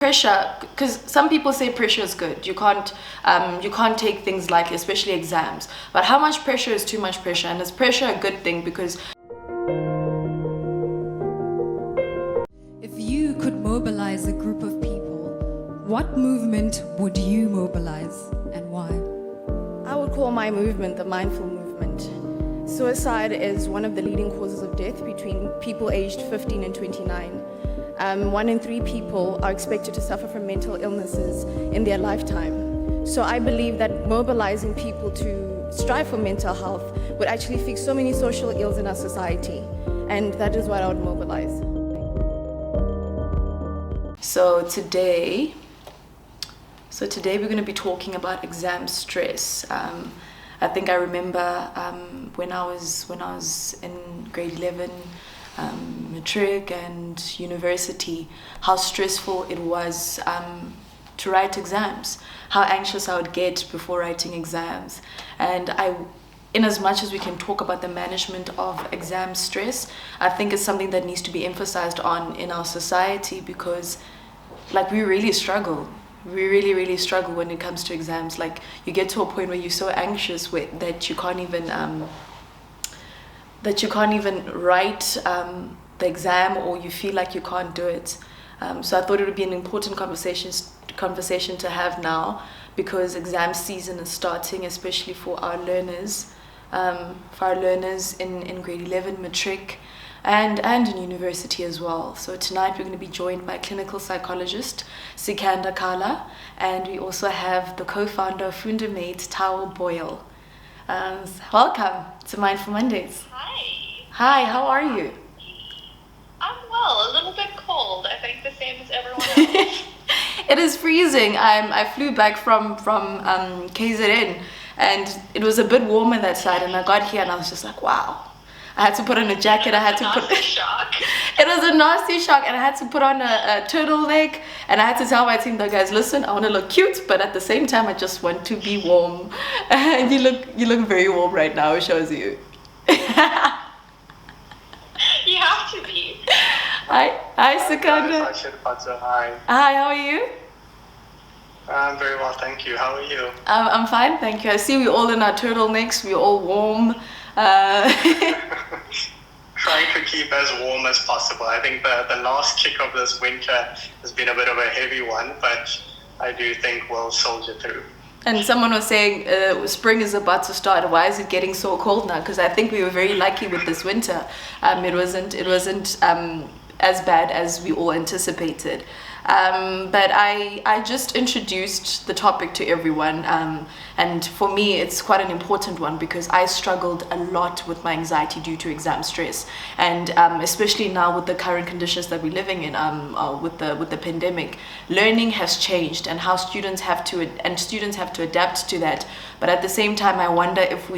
Pressure, because some people say pressure is good. You can't take things lightly, especially exams. But how much pressure is too much pressure? And is pressure a good thing? Because if you could mobilize a group of people, what movement would you mobilize and why? I would call my movement the mindful movement. Suicide is one of the leading causes of death between people aged 15 and 29. 1 in 3 people are expected to suffer from mental illnesses in their lifetime. So I believe that mobilizing people to strive for mental health would actually fix so many social ills in our society. And that is what I would mobilize. So today we're going to be talking about exam stress. I think I remember when I was in grade 11, matric and university, how stressful it was to write exams, how anxious I would get before writing exams. And in as much as we can talk about the management of exam stress, I think it's something that needs to be emphasized on in our society, because we really struggle. We really, really struggle when it comes to exams. You get to a point where you're so anxious that you can't even write the exam, or you feel like you can't do it. So I thought it would be an important conversation to have now, because exam season is starting, especially for our learners, in grade 11, matric, and in university as well. So tonight we're going to be joined by clinical psychologist Sikanda Kala, and we also have the co-founder of Fundament, Tao Boyle. Welcome to Mindful Mondays. Hi, how are you? I'm well, a little bit cold. I think the same as everyone else. It is freezing. I flew back from KZN, and it was a bit warmer that side, and I got here and I was just like, wow. I had to put on a jacket. Shock. It was a nasty shock, and I had to put on a turtleneck, and I had to tell my team, guys, listen, I want to look cute, but at the same time I just want to be warm. And you look very warm right now. It shows you. You have to be. Hi, Sikanda. Hi, Shudufhadzo. Hi. Hi, how are you? I'm very well, thank you. How are you? I'm fine, thank you. I see we're all in our turtlenecks. We're all warm. Trying to keep as warm as possible. I think the last kick of this winter has been a bit of a heavy one, but I do think we'll soldier through. And someone was saying spring is about to start. Why is it getting so cold now? Because I think we were very lucky with this winter. It wasn't as bad as we all anticipated. But I just introduced the topic to everyone, and for me it's quite an important one, because I struggled a lot with my anxiety due to exam stress, and especially now with the current conditions that we're living in, with the pandemic, learning has changed, and how students have to adapt to that. But at the same time, I wonder if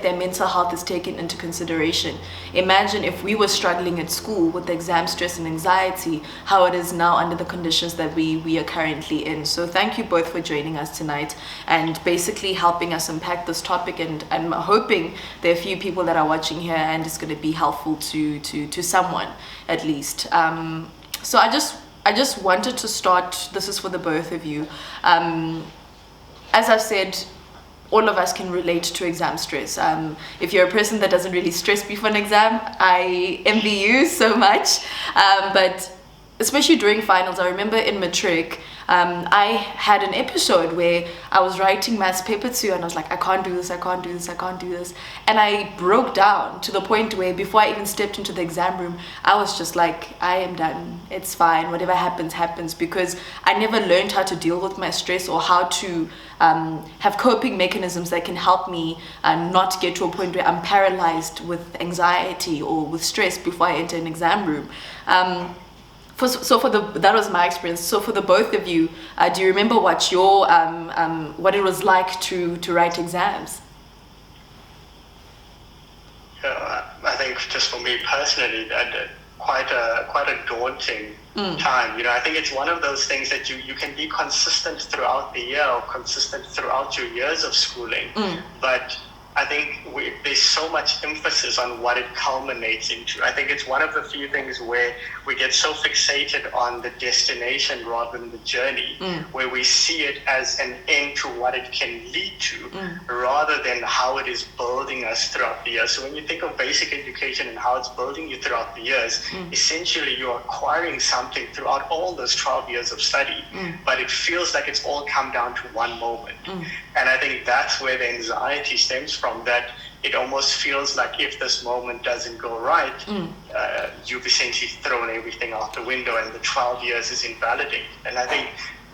their mental health is taken into consideration. Imagine if we were struggling at school with the exam stress and anxiety, how it is now under the conditions that we are currently in. So thank you both for joining us tonight and basically helping us unpack this topic, and I'm hoping there are a few people that are watching here and it's going to be helpful to someone at least. So I just wanted to start, this is for the both of you. As I've said, all of us can relate to exam stress. If you're a person that doesn't really stress before an exam, I envy you so much. But especially during finals, I remember in matric, I had an episode where I was writing maths paper 2, and I was like, I can't do this. And I broke down to the point where before I even stepped into the exam room, I was just like, I am done. It's fine. Whatever happens, happens. Because I never learned how to deal with my stress, or how to have coping mechanisms that can help me not get to a point where I'm paralyzed with anxiety or with stress before I enter an exam room. That was my experience. So for the both of you, do you remember what it was like to write exams? I think just for me personally, quite a daunting time. I think it's one of those things that you can be consistent throughout the year, or consistent throughout your years of schooling, but I think there's so much emphasis on what it culminates into. I think it's one of the few things where we get so fixated on the destination rather than the journey, where we see it as an end to what it can lead to, rather than how it is building us throughout the years. So when you think of basic education and how it's building you throughout the years, essentially you're acquiring something throughout all those 12 years of study, but it feels like it's all come down to one moment. And I think that's where the anxiety stems from, that it almost feels like if this moment doesn't go right, you've essentially thrown everything out the window and the 12 years is invalidated. And I think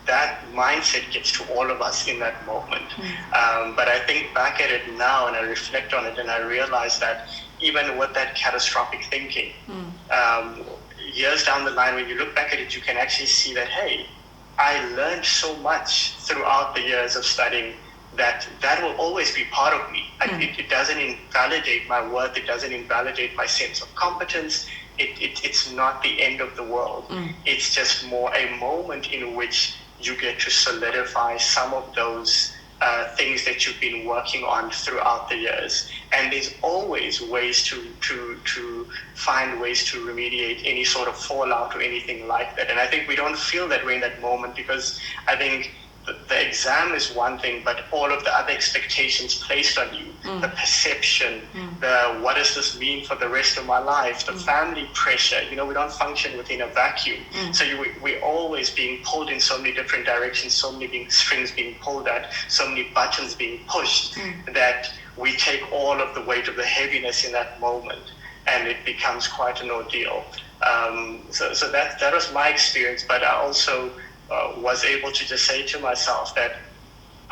that mindset gets to all of us in that moment. But I think back at it now and I reflect on it and I realize that even with that catastrophic thinking, years down the line, when you look back at it, you can actually see that, hey, I learned so much throughout the years of studying that will always be part of me. It doesn't invalidate my worth. It doesn't invalidate my sense of competence. It's not the end of the world. It's just more a moment in which you get to solidify some of those things that you've been working on throughout the years. And there's always ways to find ways to remediate any sort of fallout or anything like that. And I think we don't feel that way in that moment, because I think the exam is one thing, but all of the other expectations placed on you, the perception, the what does this mean for the rest of my life, the family pressure, we don't function within a vacuum. So we're always being pulled in so many different directions, so many strings being pulled at, so many buttons being pushed, that we take all of the weight of the heaviness in that moment, and it becomes quite an ordeal. So that was my experience, but I also was able to just say to myself that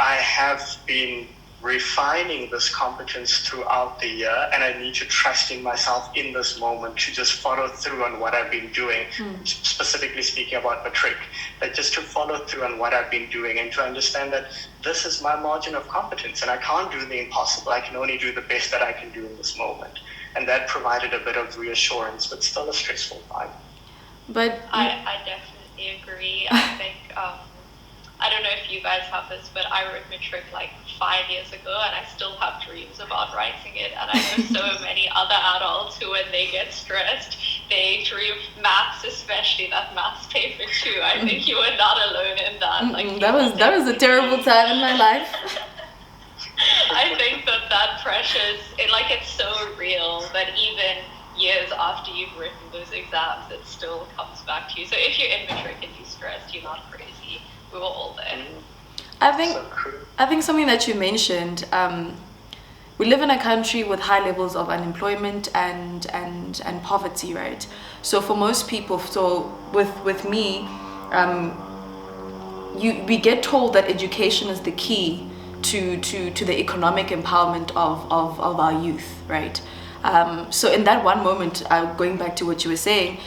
I have been refining this competence throughout the year, and I need to trust in myself in this moment to just follow through on what I've been doing, specifically speaking about matric, that just to follow through on what I've been doing and to understand that this is my margin of competence and I can't do the impossible. I can only do the best that I can do in this moment. And that provided a bit of reassurance, but still a stressful time. But I definitely agree. I think, I don't know if you guys have this, but I wrote matric like 5 years ago and I still have dreams about writing it. And I know so many other adults who, when they get stressed, they dream maths, especially that maths paper too. I think you were not alone in that. Like that was a terrible time in my life. I think that pressure is, it's so real that even years after you've written those exams, it still comes back to you. So if you're in matric and you're stressed, you're not crazy. We were all there. I think something that you mentioned, we live in a country with high levels of unemployment and poverty, right? So for most people, so with me, we get told that education is the key to the economic empowerment of our youth, right? So in that one moment, going back to what you were saying,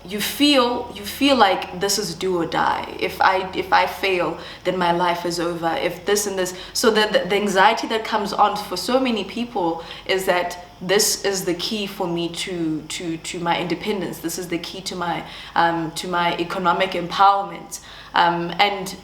you feel like this is do or die. If I fail, then my life is over. If this and this, so the anxiety that comes on for so many people is that this is the key for me to my independence. This is the key to my economic empowerment, and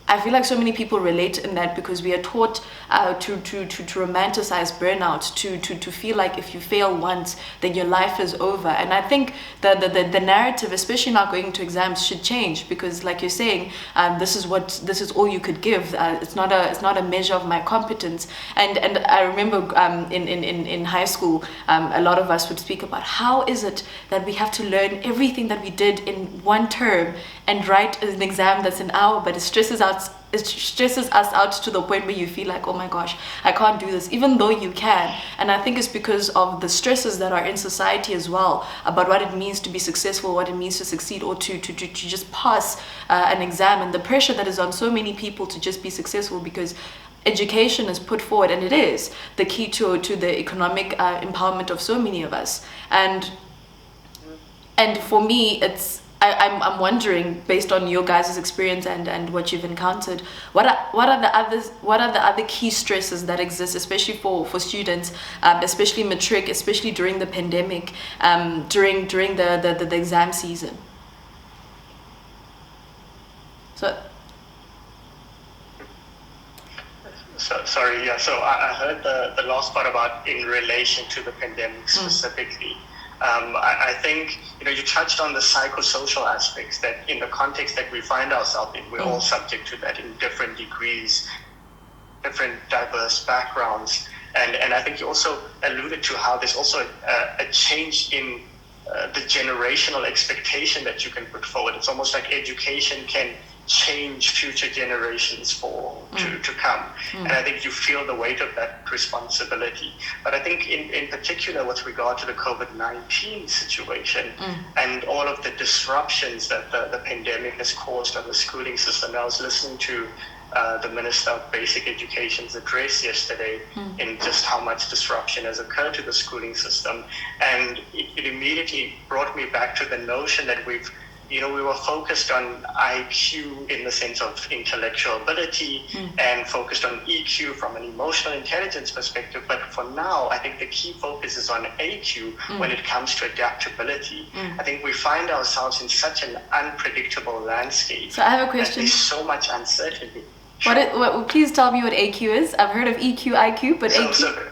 I feel like so many people relate in that because we are taught to romanticize burnout, to feel like if you fail once, then your life is over. And I think the narrative, especially now going to exams, should change because, like you're saying, this is all you could give. It's not a measure of my competence. And I remember in high school, a lot of us would speak about how is it that we have to learn everything that we did in one term and write an exam that's an hour, but it stresses us out to the point where you feel like, oh my gosh, I can't do this, even though you can. And I think it's because of the stresses that are in society as well about what it means to be successful, what it means to succeed, or to just pass an exam, and the pressure that is on so many people to just be successful because education is put forward, and it is the key to the economic empowerment of so many of us. And for me, I'm wondering, based on your guys' experience and what you've encountered, what are the other key stresses that exist, especially for students, especially matric, especially during the pandemic, during the exam season? So sorry, yeah. So I heard the last part about in relation to the pandemic specifically. I think, you touched on the psychosocial aspects that in the context that we find ourselves in, we're all subject to that in different degrees, different diverse backgrounds. And I think you also alluded to how there's also a change in the generational expectation that you can put forward. It's almost like education can change future generations to come. And I think you feel the weight of that responsibility. But I think in particular with regard to the COVID-19 situation and all of the disruptions that the pandemic has caused on the schooling system. I was listening to the Minister of Basic Education's address yesterday in just how much disruption has occurred to the schooling system. And it immediately brought me back to the notion that we were focused on IQ in the sense of intellectual ability and focused on EQ from an emotional intelligence perspective. But for now, I think the key focus is on AQ when it comes to adaptability. I think we find ourselves in such an unpredictable landscape. So I have a question. There's so much uncertainty. Please tell me what AQ is. I've heard of EQ, IQ, but AQ?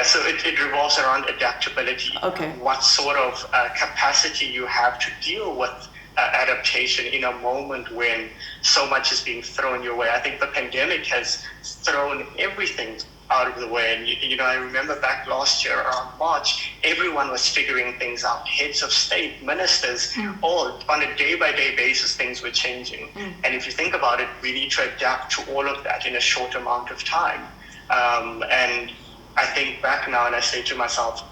So it revolves around adaptability. Okay. What sort of capacity you have to deal with adaptation in a moment when so much is being thrown your way. I think the pandemic has thrown everything out of the way. And, I remember back last year around March, everyone was figuring things out. Heads of state, ministers, all on a day-by-day basis, things were changing. And if you think about it, we need to adapt to all of that in a short amount of time. And I think back now and I say to myself,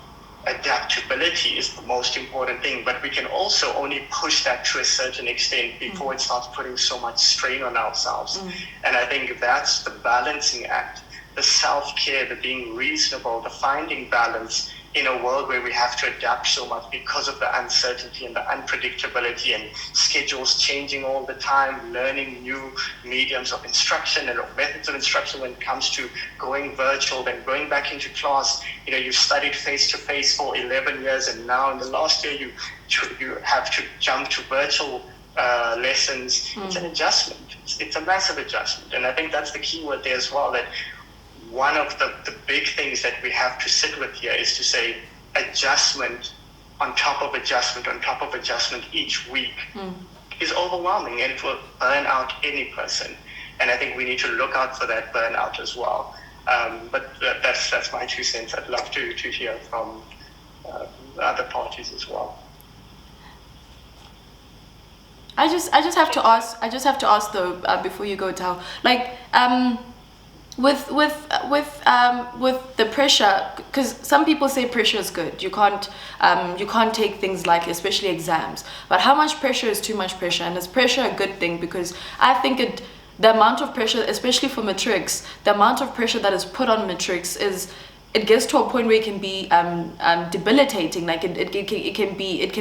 adaptability is the most important thing, but we can also only push that to a certain extent before it starts putting so much strain on ourselves. And I think that's the balancing act, the self-care, the being reasonable, the finding balance in a world where we have to adapt so much because of the uncertainty and the unpredictability and schedules changing all the time, learning new mediums of instruction and methods of instruction when it comes to going virtual, then going back into class. You studied face-to-face for 11 years, and now in the last year you have to jump to virtual lessons. It's an adjustment. It's a massive adjustment. And I think that's the key word there as well, that one of the big things that we have to sit with here is to say adjustment on top of adjustment on top of adjustment each week is overwhelming, and it will burn out any person. And I think we need to look out for that burnout as well. But that's my 2 cents. I'd love to hear from other parties as well. I just have to ask though, before you go, Tao, with the pressure, because some people say pressure is good. You can't take things lightly, especially exams. But how much pressure is too much pressure? And is pressure a good thing? Because I think the amount of pressure, especially for matrics, the amount of pressure that is put on matrics it gets to a point where it can be debilitating. Like it can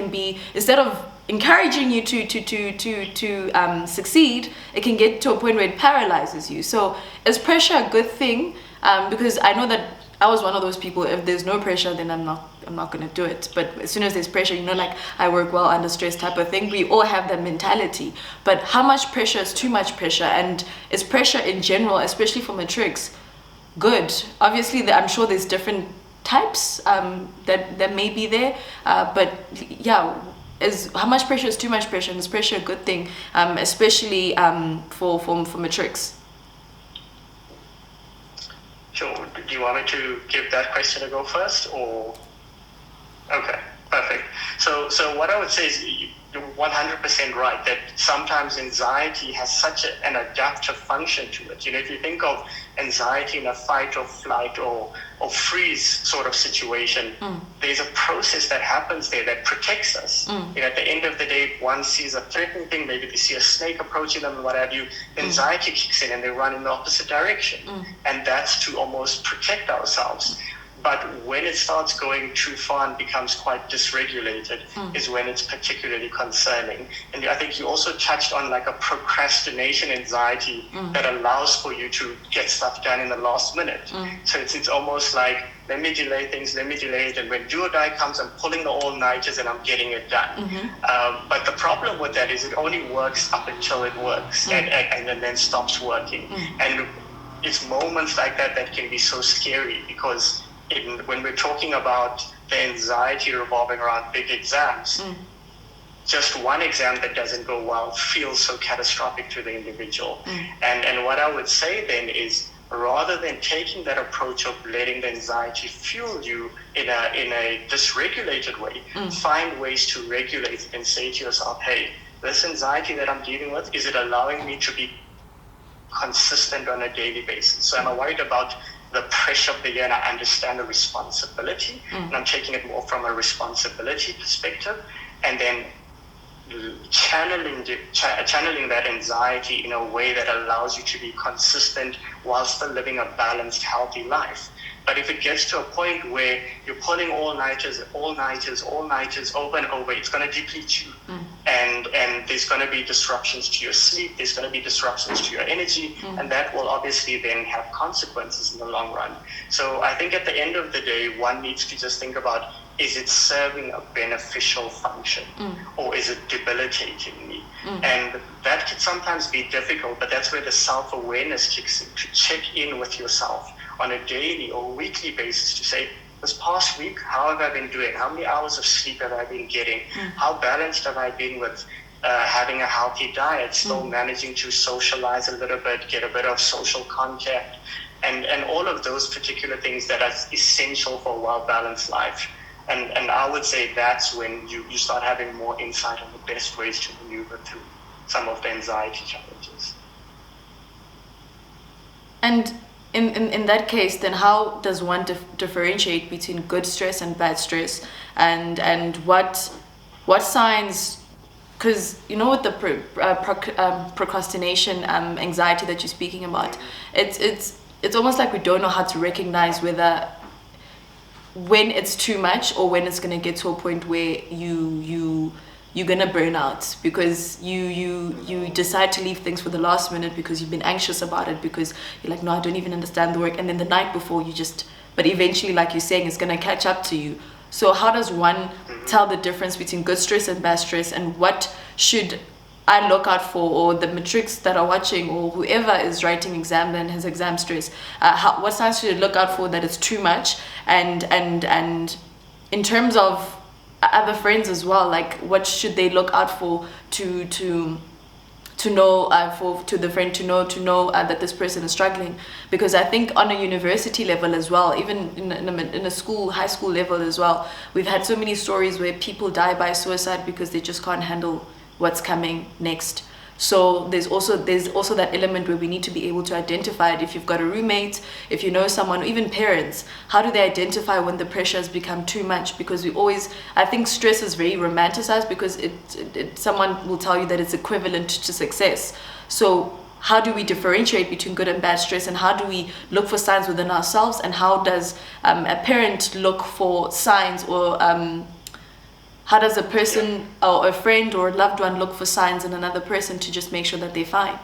be instead of encouraging you to succeed, it can get to a point where it paralyzes you. So is pressure a good thing? Because I know that I was one of those people. If there's no pressure, then I'm not going to do it. But as soon as there's pressure, I work well under stress type of thing. We all have that mentality. But how much pressure is too much pressure? And is pressure in general, especially for matrics, good? Obviously, I'm sure there's different types that may be there. But yeah, how much pressure is too much pressure? And is pressure a good thing, especially for matrics? Sure. Do you want me to give that question a go first, or? Okay, perfect. So what I would say is you're 100% right that sometimes anxiety has such an adaptive function to it. If you think of anxiety in a fight or flight or freeze sort of situation, there's a process that happens there that protects us. At the end of the day, if one sees a threatening thing, maybe they see a snake approaching them and what have you, anxiety kicks in and they run in the opposite direction. And that's to almost protect ourselves. But when it starts going too far and becomes quite dysregulated is when it's particularly concerning. And I think you also touched on like a procrastination anxiety that allows for you to get stuff done in the last minute. So it's almost like, let me delay things, let me delay it. And when do or die comes, I'm pulling the all-nighters and I'm getting it done. But the problem with that is it only works up until it works and then stops working. And it's moments like that that can be so scary, because when we're talking about the anxiety revolving around big exams, just one exam that doesn't go well feels so catastrophic to the individual. And what I would say then is, rather than taking that approach of letting the anxiety fuel you in a dysregulated way, find ways to regulate it and say to yourself, hey, this anxiety that I'm dealing with, is it allowing me to be consistent on a daily basis? So am I worried about the pressure of the year and I understand the responsibility, and I'm taking it more from a responsibility perspective, and then channeling that anxiety in a way that allows you to be consistent while still living a balanced, healthy life. But if it gets to a point where you're pulling all-nighters over and over, it's going to deplete you. And there's going to be disruptions to your sleep, there's going to be disruptions to your energy, and that will obviously then have consequences in the long run. So I think at the end of the day, one needs to just think about, is it serving a beneficial function, or is it debilitating me? And that can sometimes be difficult, but that's where the self-awareness kicks in, to check in with yourself on a daily or weekly basis to say, this past week, how have I been doing? How many hours of sleep have I been getting? How balanced have I been with having a healthy diet, still managing to socialize a little bit, get a bit of social contact, and all of those particular things that are essential for a well-balanced life. And I would say that's when you start having more insight on the best ways to maneuver through some of the anxiety challenges. And in that case, then how does one differentiate between good stress and bad stress, and what signs? Because with the procrastination, anxiety that you're speaking about, it's almost like we don't know how to recognize when it's too much or when it's gonna get to a point where you're gonna burn out, because you decide to leave things for the last minute because you've been anxious about it, because you're like, no, I don't even understand the work, and then the night before but eventually, like you're saying, it's gonna catch up to you. So how does one tell the difference between good stress and bad stress, and what should I look out for, or the matrix that are watching, or whoever is writing exam and has exam stress, what signs should look out for that it's too much, and in terms of other friends as well, like what should they look out for to know, to the friend to know that this person is struggling? Because I think on a university level as well, even in a high school level as well, we've had so many stories where people die by suicide because they just can't handle what's coming next. So there's also that element where we need to be able to identify it. If you've got a roommate, if you know someone, or even parents, how do they identify when the pressure has become too much? Because I think stress is very romanticized, because someone will tell you that it's equivalent to success. So how do we differentiate between good and bad stress, and how do we look for signs within ourselves, and how does a parent look for signs, or how does a person or a friend or a loved one look for signs in another person to just make sure that they're fine?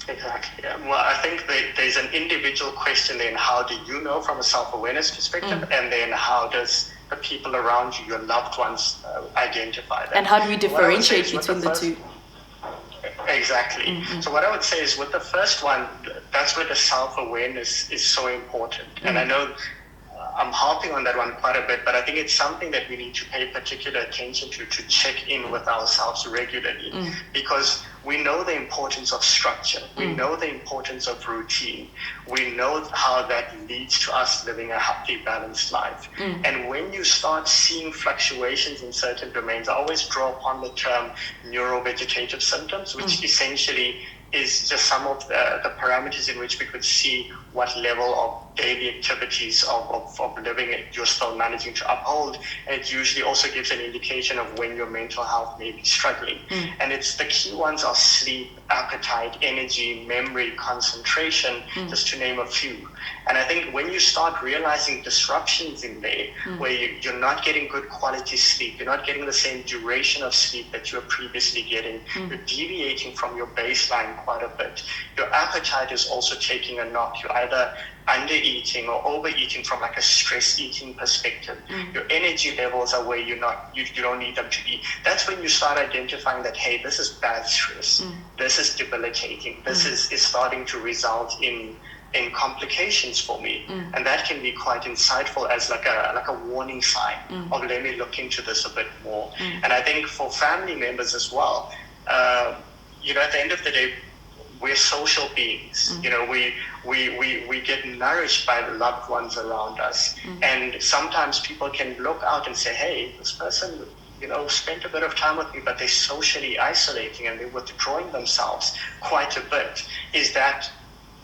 Exactly. Yeah. Well, I think there's an individual question then, how do you know from a self-awareness perspective, and then how does the people around you, your loved ones, identify that? And how do we differentiate between the two? Exactly. So what I would say is, with the first one, that's where the self-awareness is so important. And I know I'm harping on that one quite a bit, but I think it's something that we need to pay particular attention to check in with ourselves regularly, because we know the importance of structure, we know the importance of routine, we know how that leads to us living a happy, balanced life. And when you start seeing fluctuations in certain domains, I always draw upon the term neurovegetative symptoms, which essentially is just some of the parameters in which we could see what level of daily activities of living you're still managing to uphold. And it usually also gives an indication of when your mental health may be struggling. And it's the key ones are sleep, appetite, energy, memory, concentration, just to name a few. And I think when you start realizing disruptions in there, where you're not getting good quality sleep, you're not getting the same duration of sleep that you were previously getting, you're deviating from your baseline quite a bit. Your appetite is also taking a knock. You're either under-eating or overeating from like a stress eating perspective. Your energy levels are where you don't need them to be. That's when you start identifying that, hey, this is bad stress. This is debilitating. This is starting to result in in complications for me. And that can be quite insightful as like a warning sign of let me look into this a bit more. And I think for family members as well, you know, at the end of the day, we're social beings. You know, we get nourished by the loved ones around us. And sometimes people can look out and say, hey, this person, you know, spent a bit of time with me, but they're socially isolating and they're withdrawing themselves quite a bit. Is that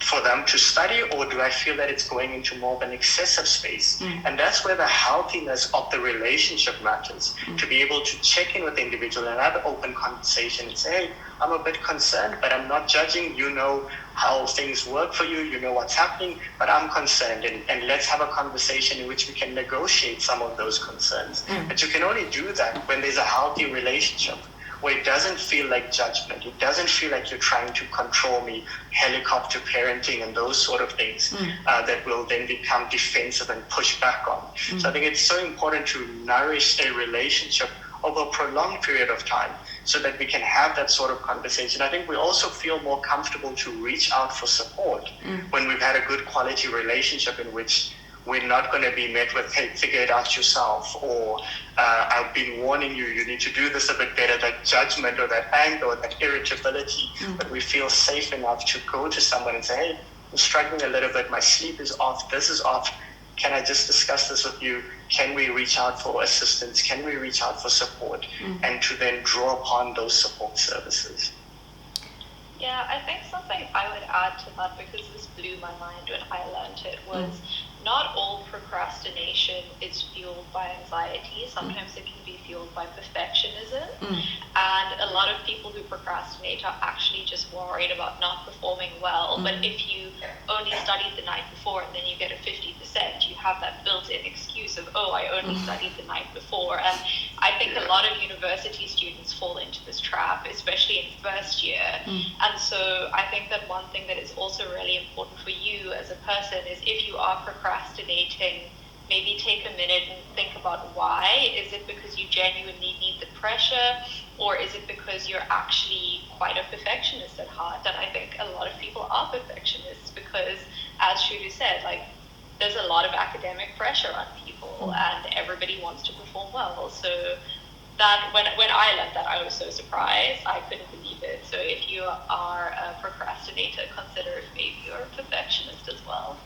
for them to study, or do I feel that it's going into more of an excessive space? And that's where the healthiness of the relationship matters, to be able to check in with the individual and have an open conversation and say, hey, I'm a bit concerned, but I'm not judging. You know how things work for you, you know what's happening, but I'm concerned, and let's have a conversation in which we can negotiate some of those concerns. But you can only do that when there's a healthy relationship, where it doesn't feel like judgment. It doesn't feel like you're trying to control me, helicopter parenting and those sort of things that will then become defensive and push back on. So I think it's so important to nourish a relationship over a prolonged period of time so that we can have that sort of conversation. I think we also feel more comfortable to reach out for support when we've had a good quality relationship in which we're not going to be met with, hey, figure it out yourself, or I've been warning you, you need to do this a bit better, that judgment or that anger or that irritability. But we feel safe enough to go to someone and say, hey, I'm struggling a little bit, my sleep is off, this is off, can I just discuss this with you? Can we reach out for assistance? Can we reach out for support? And to then draw upon those support services. Yeah, I think something I would add to that, because this blew my mind when I learned it, was not all procrastination is fueled by anxiety. Sometimes it can be fueled by perfectionism. And a lot of people who procrastinate are actually just worried about not performing well. But if you only studied the night before and then you get a 50%, you have that built-in excuse of, oh, I only studied the night before. And I think a lot of university students fall into this trap, especially in first year. And so I think that one thing that is also really important for you as a person is, if you are procrastinating, maybe take a minute and think about why. Is it because you genuinely need the pressure, or is it because you're actually quite a perfectionist at heart? And I think a lot of people are perfectionists because, as Shudu said, like, there's a lot of academic pressure on people and everybody wants to perform well. So that when I learned that, I was so surprised. I couldn't believe it. So if you are a procrastinator, consider if maybe you're a perfectionist as well.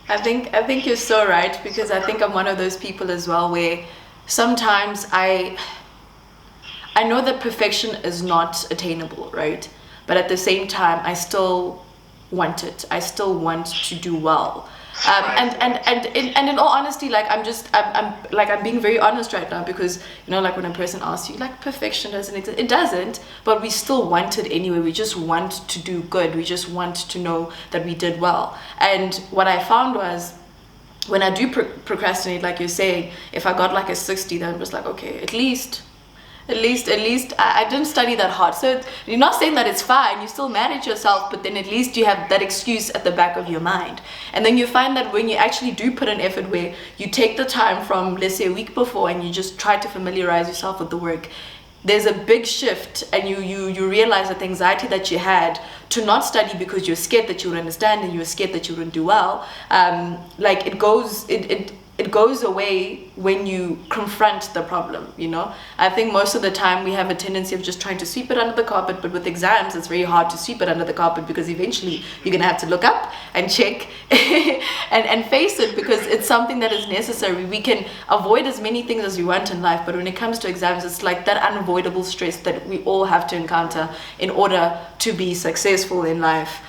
I think you're so right, because I think I'm one of those people as well where sometimes I know that perfection is not attainable, right? But at the same time, I still want it. I still want to do well. And in all honesty, like I'm being very honest right now, because, you know, like when a person asks you, like, perfection doesn't exist, it doesn't, but we still want it anyway. We just want to do good. We just want to know that we did well. And what I found was, when I do procrastinate, like you're saying, if I got like a 60, then I'm just like, okay, at least I didn't study that hard. So you're not saying that it's fine, you still manage yourself, but then at least you have that excuse at the back of your mind. And then you find that when you actually do put an effort, where you take the time from, let's say, a week before, and you just try to familiarize yourself with the work, there's a big shift, and you realize that the anxiety that you had to not study because you're scared that you would understand and you were scared that you wouldn't do well, like it goes away when you confront the problem, you know? I think most of the time we have a tendency of just trying to sweep it under the carpet, but with exams, it's very hard to sweep it under the carpet, because eventually you're gonna have to look up and check and face it, because it's something that is necessary. We can avoid as many things as we want in life, but when it comes to exams, it's like that unavoidable stress that we all have to encounter in order to be successful in life.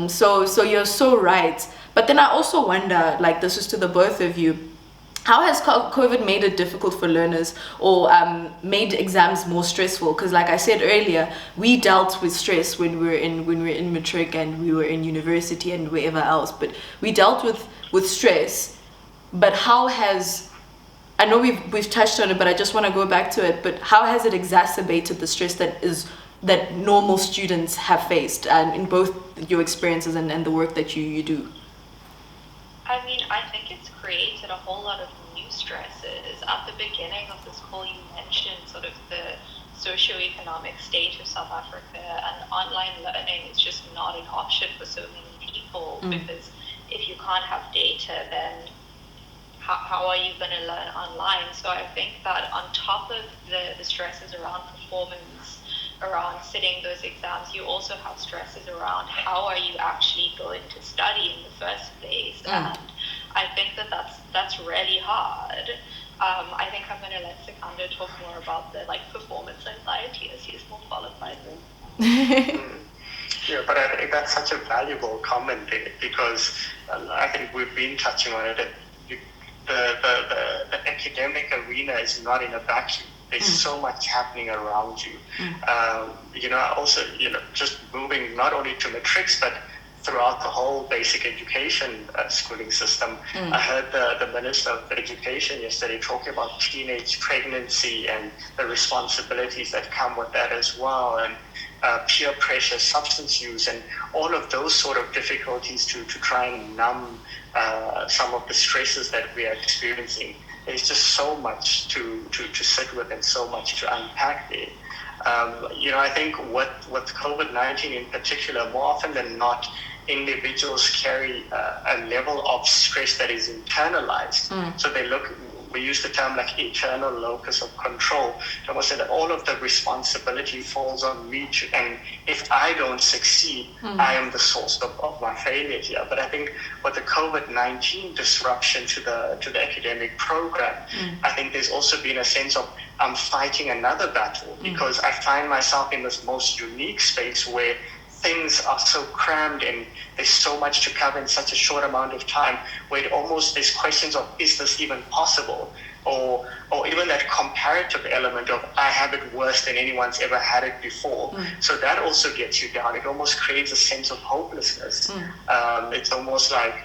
So you're so right. But then I also wonder, like, this is to the both of you, how has COVID made it difficult for learners, or made exams more stressful? Because, like I said earlier, we dealt with stress when we were in matric and we were in university and wherever else. But we dealt with stress. But how has, I know we've touched on it, but I just want to go back to it. But how has it exacerbated the stress that normal students have faced, in both your experiences and the work that you do? I mean, I think it's created a whole lot of new stresses. At the beginning of this call, you mentioned sort of the socioeconomic state of South Africa, and online learning is just not an option for so many people. people, because if you can't have data, then how are you going to learn online? So I think that on top of the stresses around performance, around sitting those exams, you also have stresses around how are you actually going to study in the first place. And I think that's really hard. I think I'm going to let Sikander talk more about the performance anxiety, as he's more qualified with. Yeah, but I think that's such a valuable comment there, because I think we've been touching on it. The academic arena is not in a vacuum. There's so much happening around you. Also, just moving not only to matrics, but throughout the whole basic education schooling system. I heard the Minister of Education yesterday talking about teenage pregnancy and the responsibilities that come with that as well, and peer pressure, substance use, and all of those sort of difficulties to try and numb some of the stresses that we are experiencing. There's just so much to sit with and so much to unpack there. I think with COVID-19 in particular, more often than not, individuals carry a level of stress that is internalized. So we use the term eternal locus of control. I almost say that all of the responsibility falls on me, and if I don't succeed, I am the source of my failure here. But I think with the COVID-19 disruption to the academic program, I think there's also been a sense of I'm fighting another battle, because I find myself in this most unique space where things are so crammed and there's so much to cover in such a short amount of time, where there's questions of, is this even possible? Or even that comparative element of, I have it worse than anyone's ever had it before. So that also gets you down. It almost creates a sense of hopelessness. It's almost like,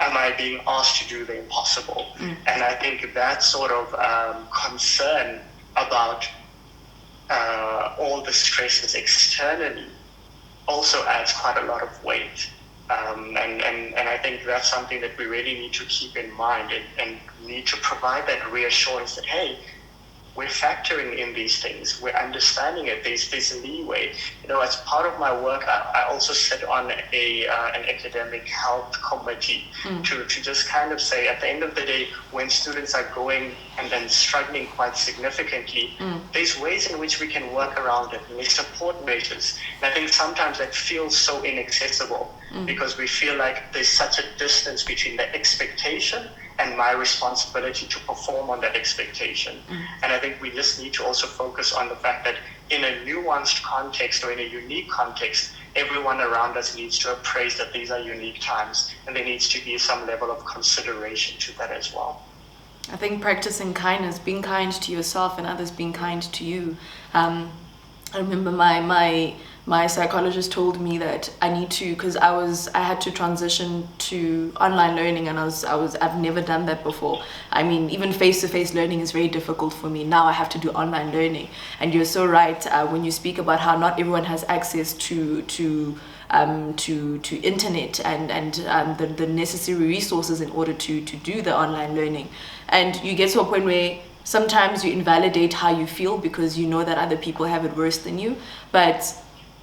am I being asked to do the impossible? And I think that sort of concern about all the stresses externally also adds quite a lot of weight. And I think that's something that we really need to keep in mind and need to provide that reassurance that, hey, we're factoring in these things, we're understanding it, there's leeway. As part of my work, I also sit on an academic health committee to just kind of say, at the end of the day, when students are going and then struggling quite significantly, there's ways in which we can work around it, and there's support measures. And I think sometimes that feels so inaccessible because we feel like there's such a distance between the expectation and my responsibility to perform on that expectation. And I think we just need to also focus on the fact that in a nuanced context or in a unique context, everyone around us needs to appraise that these are unique times, and there needs to be some level of consideration to that as well. I think practicing kindness, being kind to yourself and others being kind to you. I remember my psychologist told me that I need to, because I had to transition to online learning, and I've never done that before. I mean, even face-to-face learning is very difficult for me. Now I have to do online learning, and you're so right when you speak about how not everyone has access to internet and the necessary resources in order to do the online learning. And you get to a point where sometimes you invalidate how you feel because you know that other people have it worse than you. But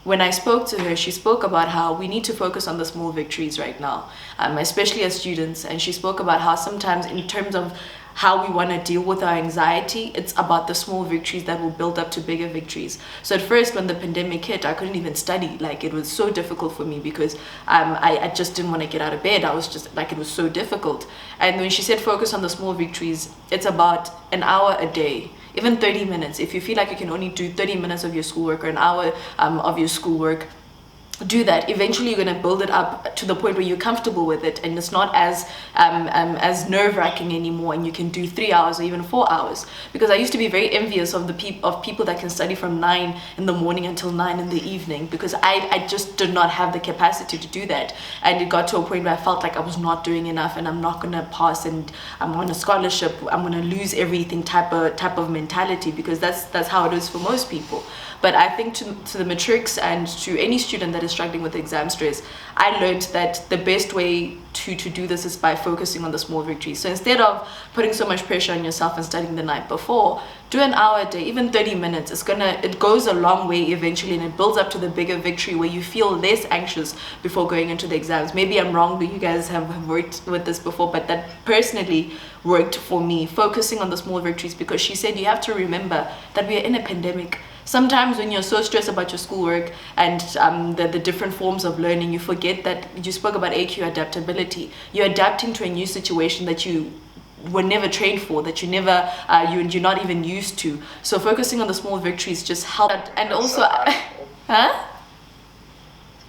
when I spoke to her, she spoke about how we need to focus on the small victories right now, especially as students. And she spoke about how sometimes in terms of how we want to deal with our anxiety, it's about the small victories that will build up to bigger victories. So at first, when the pandemic hit, I couldn't even study. It was so difficult for me because I just didn't want to get out of bed. I was just it was so difficult. And when she said focus on the small victories, it's about an hour a day, even 30 minutes. If you feel like you can only do 30 minutes of your schoolwork or an hour of your schoolwork, do that. Eventually you're going to build it up to the point where you're comfortable with it, and it's not as nerve-wracking anymore, and you can do 3 hours or even 4 hours. Because I used to be very envious of people that can study from 9 in the morning until 9 in the evening, because I just did not have the capacity to do that. And it got to a point where I felt like I was not doing enough, and I'm not going to pass, and I'm on a scholarship, I'm going to lose everything type of mentality, because that's how it is for most people. But I think to the matrics and to any student that is struggling with exam stress, I learned that the best way to do this is by focusing on the small victories. So instead of putting so much pressure on yourself and studying the night before, do an hour a day, even 30 minutes. It goes a long way eventually, and it builds up to the bigger victory where you feel less anxious before going into the exams. Maybe I'm wrong, but you guys have worked with this before, but that personally worked for me, focusing on the small victories, because she said you have to remember that we are in a pandemic. Sometimes when you're so stressed about your schoolwork and the different forms of learning, you forget that you spoke about AQ adaptability. You're adapting to a new situation that you were never trained for, that you're not even used to. So focusing on the small victories just help. And also, huh?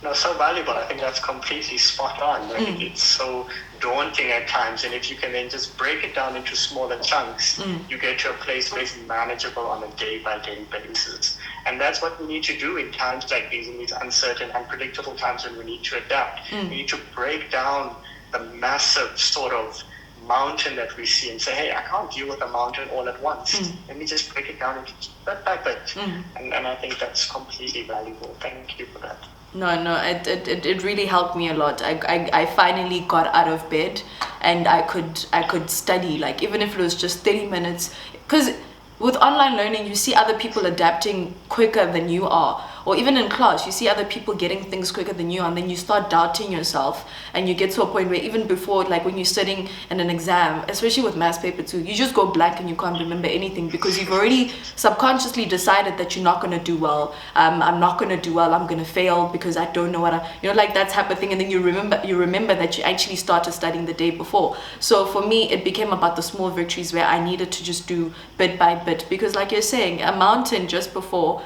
No, so valuable. I think that's completely spot on. Like, it's so daunting at times, and if you can then just break it down into smaller chunks, you get to a place where it's manageable on a day-by-day basis. And that's what we need to do in times like these, in these uncertain, unpredictable times when we need to adapt. We need to break down the massive sort of mountain that we see and say, hey, I can't deal with a mountain all at once. Let me just break it down into bit by bit. And I think that's completely valuable. Thank you for that. No, it really helped me a lot. I finally got out of bed and I could study, like, even if it was just 30 minutes. Because with online learning, you see other people adapting quicker than you are. Or even in class, you see other people getting things quicker than you are, and then you start doubting yourself, and you get to a point where even before, like when you're studying in an exam, especially with maths paper 2, you just go blank and you can't remember anything because you've already subconsciously decided that you're not going to do well. I'm not going to do well. I'm going to fail because I don't know what like that type of thing. And then you remember that you actually started studying the day before. So for me, it became about the small victories where I needed to just do bit by bit, because like you're saying, a mountain just before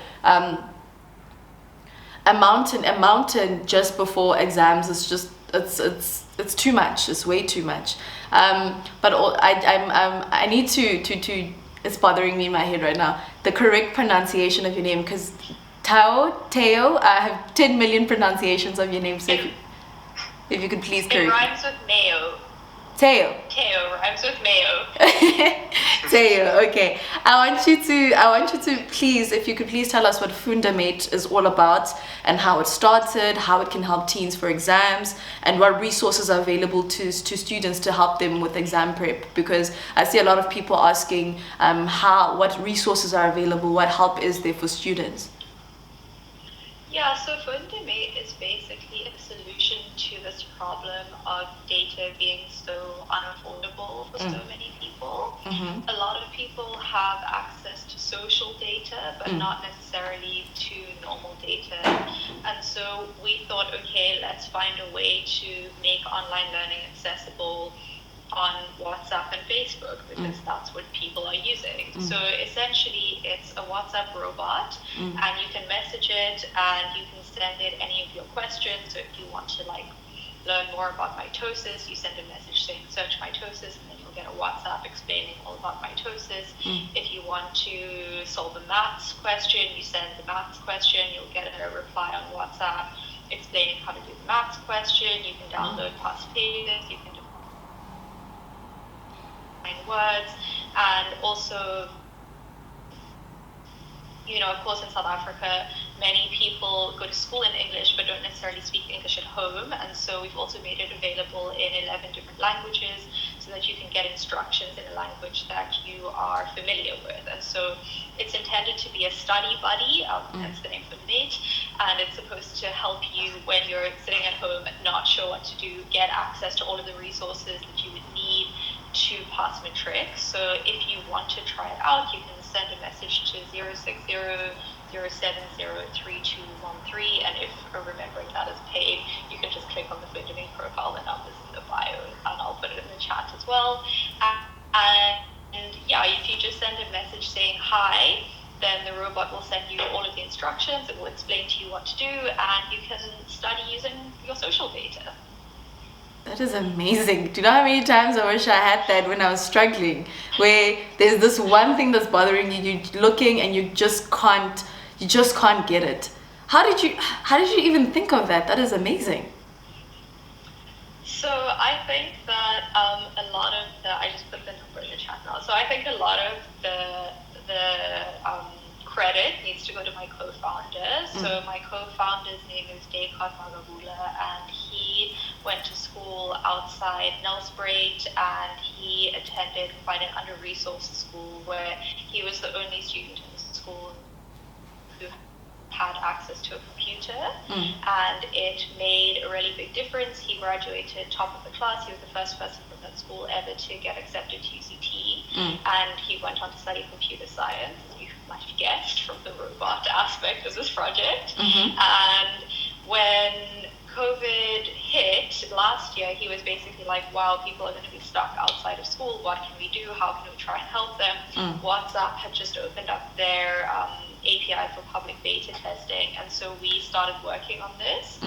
exams is just it's too much. It's way too much. But I need to it's bothering me in my head right now, the correct pronunciation of your name, because Teo, I have 10 million pronunciations of your name, so if you could please correct. It rhymes with mayo. Teo rhymes with mayo. Teo, okay. I want you to please, if you could please tell us what Fundament is all about and how it started, how it can help teens for exams, and what resources are available to students to help them with exam prep. Because I see a lot of people asking what resources are available, what help is there for students. Yeah, so Fundament is basically a solution to this problem of data being so unaffordable for so many people. A lot of people have access to social data, but not necessarily to normal data. And so we thought, okay, let's find a way to make online learning accessible on WhatsApp and Facebook, because that's what people are using. So essentially it's a WhatsApp robot, and you can message it and you can send it any of your questions. So if you want to learn more about mitosis, you send a message saying search mitosis, and then you'll get a WhatsApp explaining all about mitosis. If you want to solve a maths question, you send the maths question, you'll get a reply on WhatsApp explaining how to do the maths question. You can download past pages, you can words, and also, of course, in South Africa, many people go to school in English but don't necessarily speak English at home, and so we've also made it available in 11 different languages so that you can get instructions in a language that you are familiar with. And so it's intended to be a study buddy, hence the name Fundament, and it's supposed to help you when you're sitting at home not sure what to do, get access to all of the resources that you would need to pass matric. So if you want to try it out, you can send a message to 060-070-3213, and if remembering that is paid, you can just click on the Fundament profile, the numbers in the bio, and I'll put it in the chat as well. And yeah, if you just send a message saying hi, then the robot will send you all of the instructions. It will explain to you what to do, and you can study using your social data. That is amazing. Do you know how many times I wish I had that when I was struggling, where there's this one thing that's bothering you, you're looking and you just can't get it. How did you even think of that? That is amazing. So I think that a lot of I just put the number in the chat now. So I think a lot of the credit needs to go to my co-founder, co-founders. So my co-founder's name is Descartes Magabula, and he went to school outside Nelspruit, and he attended quite an under-resourced school where he was the only student in the school who had access to a computer, and it made a really big difference. He graduated top of the class. He was the first person from that school ever to get accepted to UCT, and he went on to study computer science. You might have guessed from the robot aspect of this project. And when COVID hit last year, he was basically like, wow, people are going to be stuck outside of school. What can we do? How can we try and help them? WhatsApp had just opened up their API for public beta testing, and so we started working on this.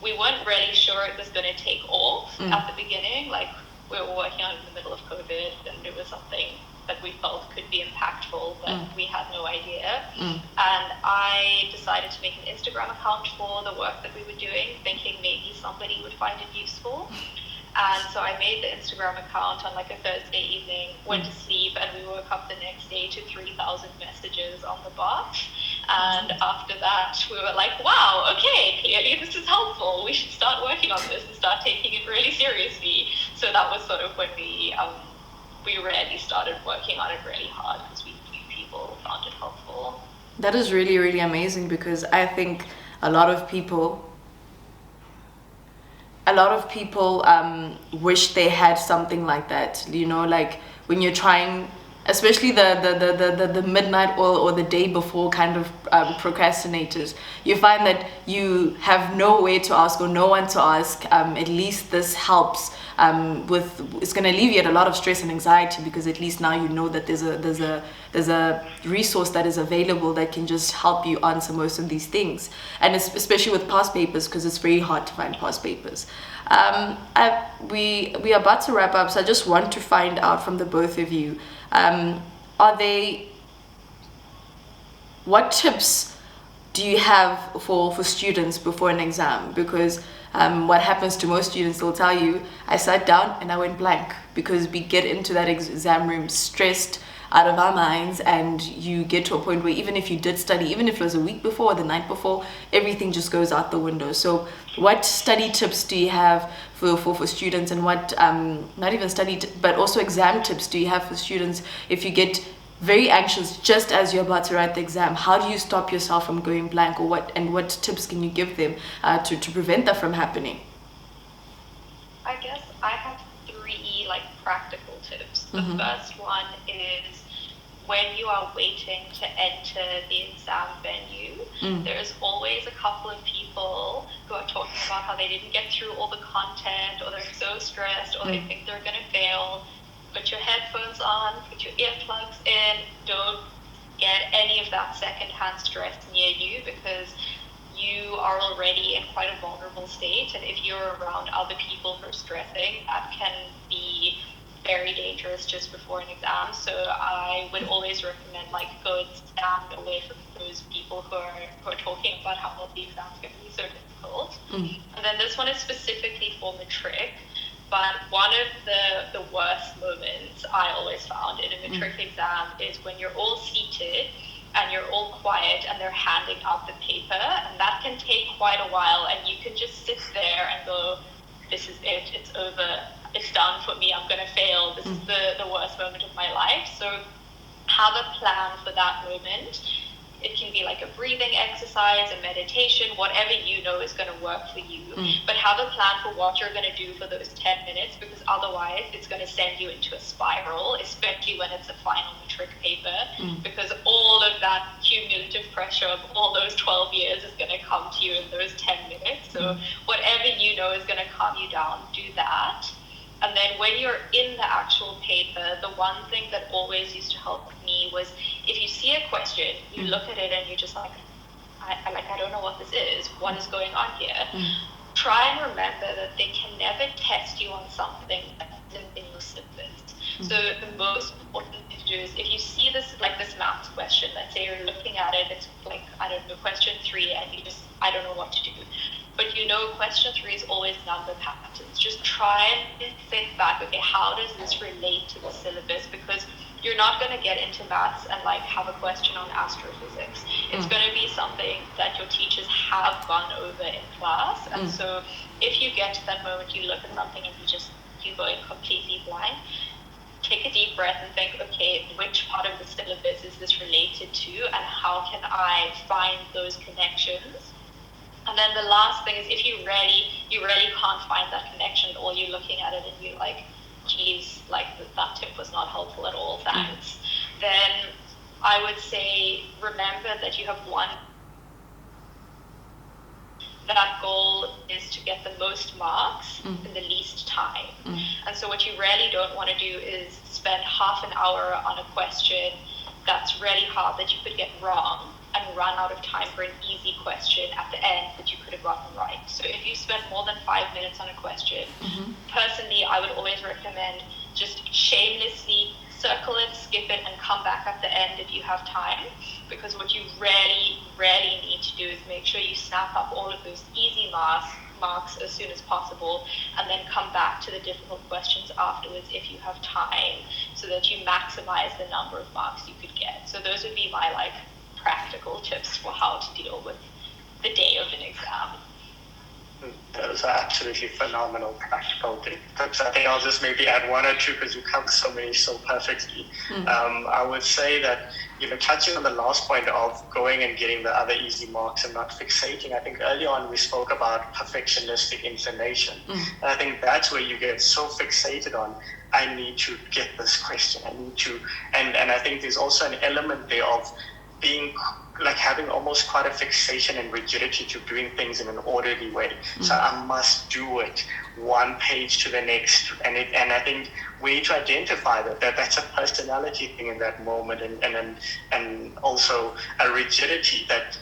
We weren't really sure it was going to take off at the beginning. Like, we were working on it in the middle of COVID, and it was something that we felt could be impactful, but we had no idea. And I decided to make an Instagram account for the work that we were doing, thinking maybe somebody would find it useful. And so I made the Instagram account on like a Thursday evening, went to sleep, and we woke up the next day to 3,000 messages on the bot. And after that, we were like, wow, okay, clearly this is helpful. We should start working on this and start taking it really seriously. So that was sort of when we really started working on it really hard, because we knew people found it helpful. That is really, really amazing, because I think a lot of people wish they had something like that, you know, like when you're trying, especially the midnight oil or the day before kind of procrastinators, you find that you have nowhere to ask or no one to ask. At least this helps it's going to alleviate a lot of stress and anxiety, because at least now you know that there's a resource that is available that can just help you answer most of these things, and especially with past papers, because it's very hard to find past papers. We are about to wrap up, so I just want to find out from the both of you, what tips do you have for students before an exam? Because what happens to most students, they'll tell you, I sat down and I went blank, because we get into that exam room stressed out of our minds, and you get to a point where even if you did study, even if it was a week before or the night before, everything just goes out the window. So what study tips do you have for students, and what not even study but also exam tips do you have for students if you get very anxious just as you're about to write the exam? How do you stop yourself from going blank, or what tips can you give them to prevent that from happening? I guess I have 3 like practical tips. The first one is, when you are waiting to enter the exam venue, there's always a couple of people who are talking about how they didn't get through all the content, or they're so stressed, or they think they're going to fail. Put your headphones on, put your earplugs in, don't get any of that secondhand stress near you, because you are already in quite a vulnerable state, and if you're around other people who are stressing, that can be very dangerous just before an exam. So I would always recommend go and stand away from those people who are talking about how the exam's going to be so difficult. And then this one is specifically for matric, but one of the worst moments I always found in a matric exam is when you're all seated and you're all quiet and they're handing out the paper, and that can take quite a while, and you can just sit there and go, this is it, it's over, it's done for me, I'm gonna fail, this is the worst moment of my life. So have a plan for that moment. It can be like a breathing exercise, a meditation, whatever you know is going to work for you. But have a plan for what you're going to do for those 10 minutes, because otherwise it's going to send you into a spiral, especially when it's a final matric paper, because all of that cumulative pressure of all those 12 years is going to come to you in those 10 minutes. So whatever you know is going to calm you down, do that. And then when you're in the actual paper, the one thing that always used to help me was, if you see a question, you look at it and you're just like, I don't know what this is. What is going on here? Try and remember that they can never test you on something that isn't in your syllabus. So the most important thing to do is, if you see this math question, let's say you're looking at it, it's question 3, and you just, I don't know what to do. But question 3 is always number patterns. Just try and think back, okay, how does this relate to the syllabus? Because you're not going to get into maths and like have a question on astrophysics. It's going to be something that your teachers have gone over in class. And so if you get to that moment, you look at something and you go in completely blank, take a deep breath and think, okay, which part of the syllabus is this related to, and how can I find those connections? And then the last thing is, if you really can't find that connection, or you're looking at it and you're like, geez, like that tip was not helpful at all, thanks, then I would say remember that you have one. That goal is to get the most marks in the least time. And so what you really don't want to do is spend half an hour on a question that's really hard that you could get wrong, and run out of time for an easy question at the end that you could have gotten right. So if you spend more than 5 minutes on a question, personally, I would always recommend just shamelessly circle it, skip it, and come back at the end if you have time. Because what you really need to do is make sure you snap up all of those easy marks as soon as possible, and then come back to the difficult questions afterwards if you have time, so that you maximize the number of marks you could get. So those would be my like practical tips for how to deal with the day of an exam. Those are absolutely phenomenal practical tips. I think I'll just maybe add one or two, because you covered so many so perfectly. I would say that, touching on the last point of going and getting the other easy marks and not fixating, I think early on we spoke about perfectionistic information. And I think that's where you get so fixated on, I need to get this question, I need to, and I think there's also an element there of being like having almost quite a fixation and rigidity to doing things in an orderly way. So I must do it one page to the next, and I think we need to identify that's a personality thing in that moment, and also a rigidity that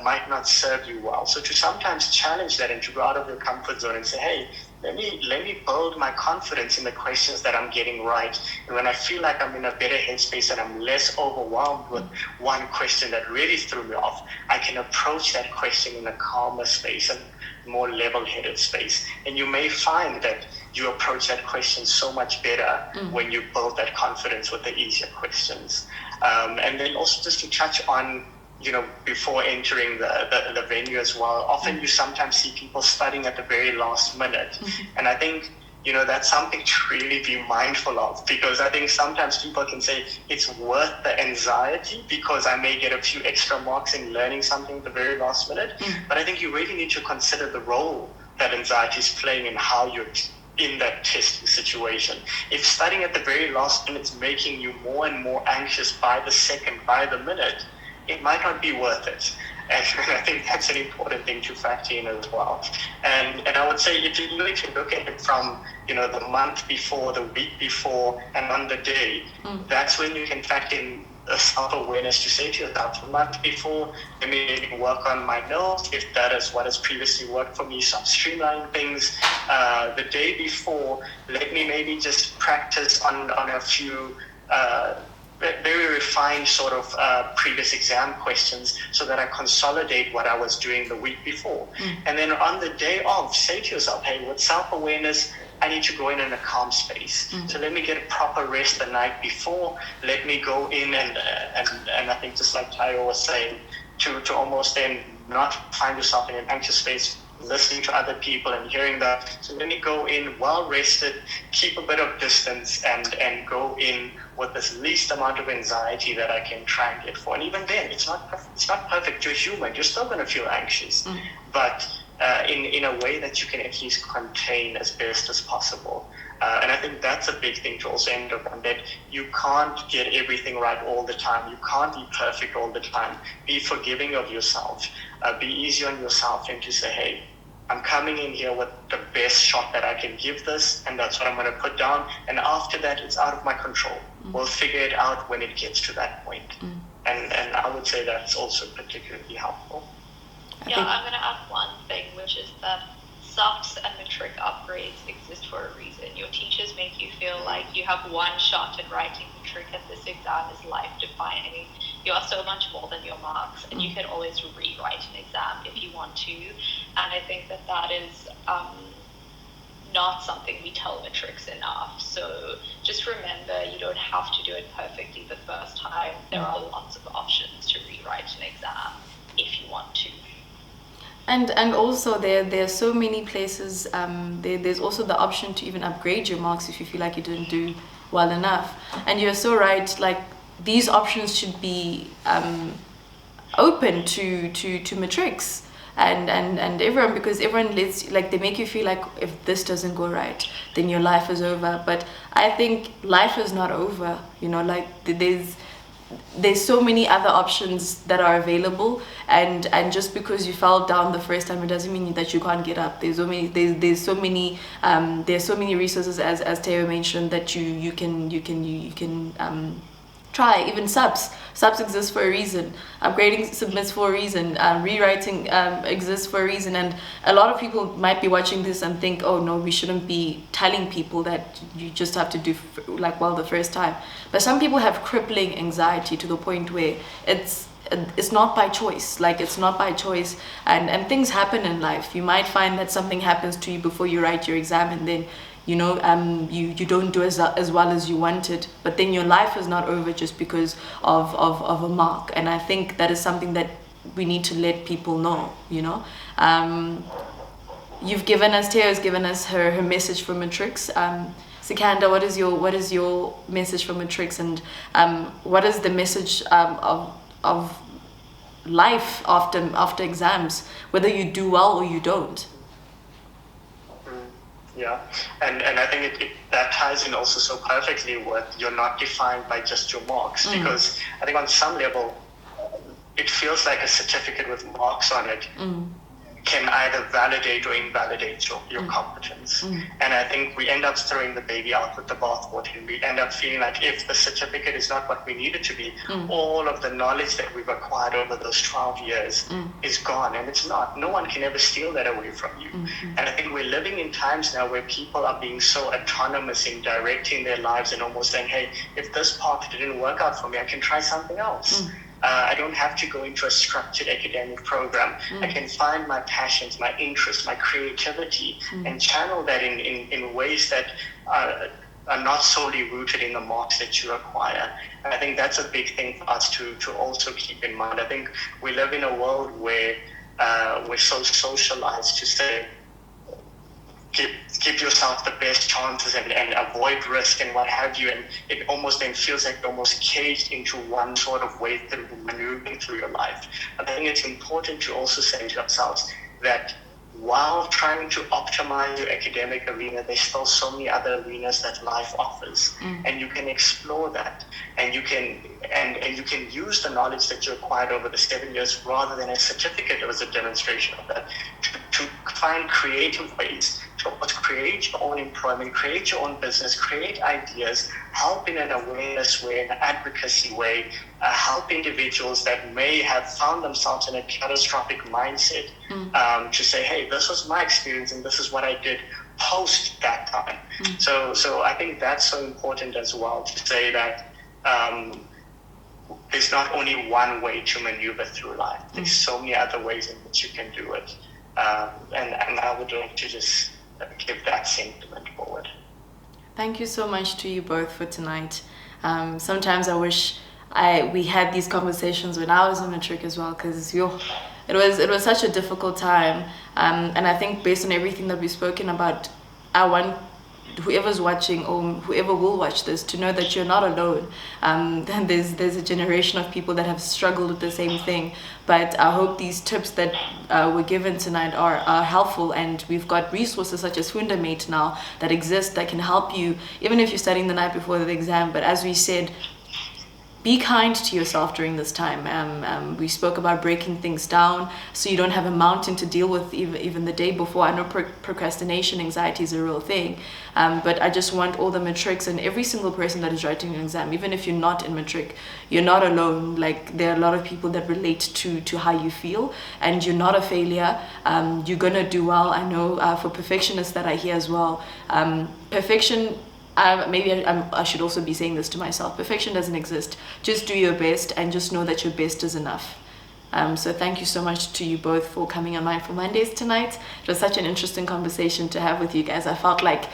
might not serve you well. So to sometimes challenge that and to go out of your comfort zone and say, hey, let me build my confidence in the questions that I'm getting right. And when I feel like I'm in a better headspace and I'm less overwhelmed with one question that really threw me off, I can approach that question in a calmer space and more level-headed space. And you may find that you approach that question so much better when you build that confidence with the easier questions. And then also just to touch on, before entering the venue as well, often you sometimes see people studying at the very last minute. And I think, that's something to really be mindful of, because I think sometimes people can say it's worth the anxiety because I may get a few extra marks in learning something at the very last minute. But I think you really need to consider the role that anxiety is playing in how you're in that testing situation. If studying at the very last minute is making you more and more anxious by the second, by the minute, it might not be worth it. And I think that's an important thing to factor in as well. And I would say if you need to look at it from, the month before, the week before, and on the day, that's when you can factor in a self-awareness to say to yourself, the month before, let me maybe work on my notes, if that is what has previously worked for me, so I'm streamlining things. The day before, let me maybe just practice on a few very refined sort of previous exam questions, so that I consolidate what I was doing the week before. And then on the day of, say to yourself, hey, with self-awareness, I need to go in a calm space. So let me get a proper rest the night before. Let me go in and I think, just like Tayo was saying, to almost then not find yourself in an anxious space, listening to other people and hearing that. So let me go in well rested, keep a bit of distance, and go in with this least amount of anxiety that I can try and get for. And even then, it's not perfect. You're human. You're still going to feel anxious, but in a way that you can at least contain as best as possible. And I think that's a big thing to also end up on, that you can't get everything right all the time. You can't be perfect all the time. Be forgiving of yourself. Be easy on yourself, and to say, hey, I'm coming in here with the best shot that I can give this, and that's what I'm going to put down. And after that, it's out of my control. We'll figure it out when it gets to that point. And I would say that's also particularly helpful. I'm going to add one thing, which is that SOPs and matric upgrades exist for a reason. Your teachers make you feel like you have one shot at writing matric, and this exam is life-defining. You are so much more than your marks, and you can always rewrite an exam if you want to. And I think that is not something we tell matrix enough. So just remember, you don't have to do it perfectly the first time. There are lots of options to rewrite an exam if you want to. And also there are so many places, there's also the option to even upgrade your marks if you feel like you didn't do well enough. And you're so right, like these options should be open to matrix and everyone, because everyone they make you feel like if this doesn't go right, then your life is over. But I think life is not over, like there's so many other options that are available, and just because you fell down the first time, it doesn't mean that you can't get up. There's so many resources, as Teo mentioned, that you can try. Even subs exist for a reason. Upgrading submits for a reason. Rewriting exists for a reason. And a lot of people might be watching this and think, oh no, we shouldn't be telling people that you just have to do well the first time. But some people have crippling anxiety to the point where it's not by choice. It's not by choice, and things happen in life. You might find that something happens to you before you write your exam, and then you don't do as well as you wanted, but then your life is not over just because of a mark. And I think that is something that we need to let people know. Teo's given us her message for matrix. Sikanda, what is your message for matrix, and what is the message of life after exams, whether you do well or you don't? Yeah, and I think that ties in also so perfectly with you're not defined by just your marks, because I think on some level it feels like a certificate with marks on it can either validate or invalidate your competence. And I think we end up throwing the baby out with the bathwater, and we end up feeling like if the certificate is not what we need it to be, all of the knowledge that we've acquired over those 12 years is gone, and it's not. No one can ever steal that away from you. And I think we're living in times now where people are being so autonomous in directing their lives and almost saying, hey, if this path didn't work out for me, I can try something else. I don't have to go into a structured academic program. I can find my passions, my interests, my creativity, and channel that in ways that are not solely rooted in the marks that you acquire. And I think that's a big thing for us to also keep in mind. I think we live in a world where we're so socialized to say, give yourself the best chances and avoid risk and what have you, and it almost then feels like you're almost caged into one sort of way through maneuvering through your life. I think it's important to also say to ourselves that while trying to optimize your academic arena, there's still so many other arenas that life offers, and you can explore that, and you can use the knowledge that you acquired over the 7 years rather than a certificate as a demonstration of that to find creative ways to create your own employment, create your own business, create ideas, help in an awareness way, an advocacy way, help individuals that may have found themselves in a catastrophic mindset to say, hey, this was my experience and this is what I did post that time. So I think that's so important as well, to say that there's not only one way to maneuver through life. There's so many other ways in which you can do it. And I would like to just give that sentiment forward. Thank you so much to you both for tonight. Sometimes I wish we had these conversations when I was in matric as well, because it was such a difficult time. And I think based on everything that we've spoken about, I want whoever's watching or whoever will watch this to know that you're not alone. Then there's a generation of people that have struggled with the same thing. But I hope these tips that were given tonight are helpful, and we've got resources such as Fundament now that exist that can help you, even if you're studying the night before the exam. But as we said, be kind to yourself during this time. We spoke about breaking things down so you don't have a mountain to deal with even the day before. I know procrastination, anxiety is a real thing, but I just want all the matrics and every single person that is writing an exam, even if you're not in matric, you're not alone. Like, there are a lot of people that relate to how you feel, and you're not a failure. You're gonna do well. I know for perfectionists that I hear as well, perfection, maybe I should also be saying this to myself. Perfection doesn't exist. Just do your best and just know that your best is enough. So thank you so much to you both for coming on Mindful Mondays tonight. It was such an interesting conversation to have with you guys. I felt like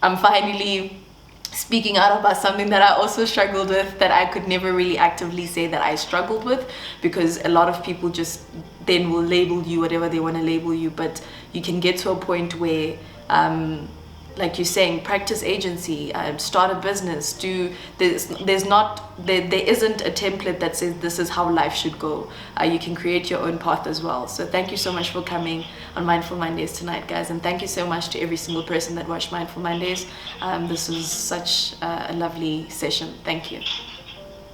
I'm finally speaking out about something that I also struggled with, that I could never really actively say that I struggled with, because a lot of people just then will label you whatever they want to label you. But you can get to a point where like you're saying, practice agency, start a business, there isn't a template that says this is how life should go. You can create your own path as well. So thank you so much for coming on Mindful Mondays tonight, guys, and thank you so much to every single person that watched Mindful Mondays. This was such a lovely session. Thank you.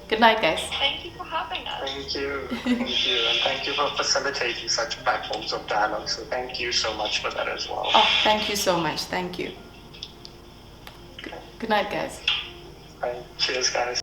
Good night, guys. Thank you for having us. Thank you, and thank you for facilitating such platforms of dialogue. So thank you so much for that as well. Oh, thank you so much. Thank you. Good night, guys. Bye. Cheers, guys.